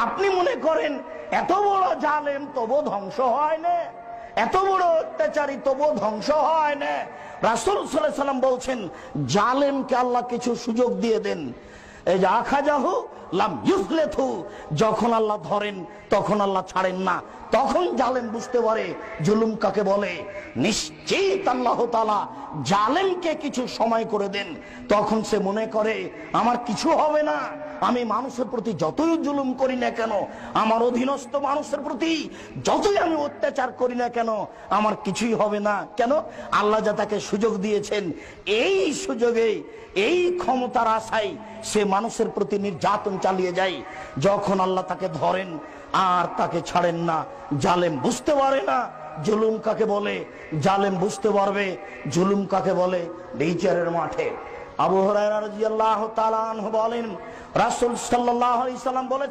আপনি মনে করেন এত বড় জালেম তবু ধ্বংস হয় না, এত বড় অত্যাচারী তবু ধ্বংস হয় না। রাসূল সাল্লাল্লাহু আলাইহি ওয়াসাল্লাম বলছেন, জালেমকে আল্লাহ কিছু সুযোগ দিয়ে দেন। এই যে আখাযাহু লাম ইউফলিথু, যখন আল্লাহ ধরেন তখন আল্লাহ ছাড়েন না। তখন জালেম বুঝতে পারে জুলুম কাকে বলে। নিশ্চিত আল্লাহ তাআলা জালেমকে কিছু সময় করে দেন। তখন সে মনে করে আমার কিছু হবে না, আমি মানুষের প্রতি যতই জুলুম করি না কেন, আমার অধীনস্থ মানুষের প্রতি যতই আমি অত্যাচার করি না কেন, আমার কিছুই হবে না। কেন? আল্লাহ যা তাকে সুযোগ দিয়েছেন, এই সুযোগে এই ক্ষমতার আশায় সে মানুষের প্রতি নির্যাতন চালিয়ে যায়। যখন আল্লাহ তাকে ধরেন আর তাকে ছাড়েন না, জালেম বুঝতে পারে না জুলুম কাকে বলে। জালেম বুঝতে পারবে জুলুম কাকে বলে বিচারের মাঠে। আবু হুরায়রা রাদিয়াল্লাহু তাআলা আনহু বলেন, রাসূল সাল্লাল্লাহু আলাইহি সাল্লাম বলেছেন,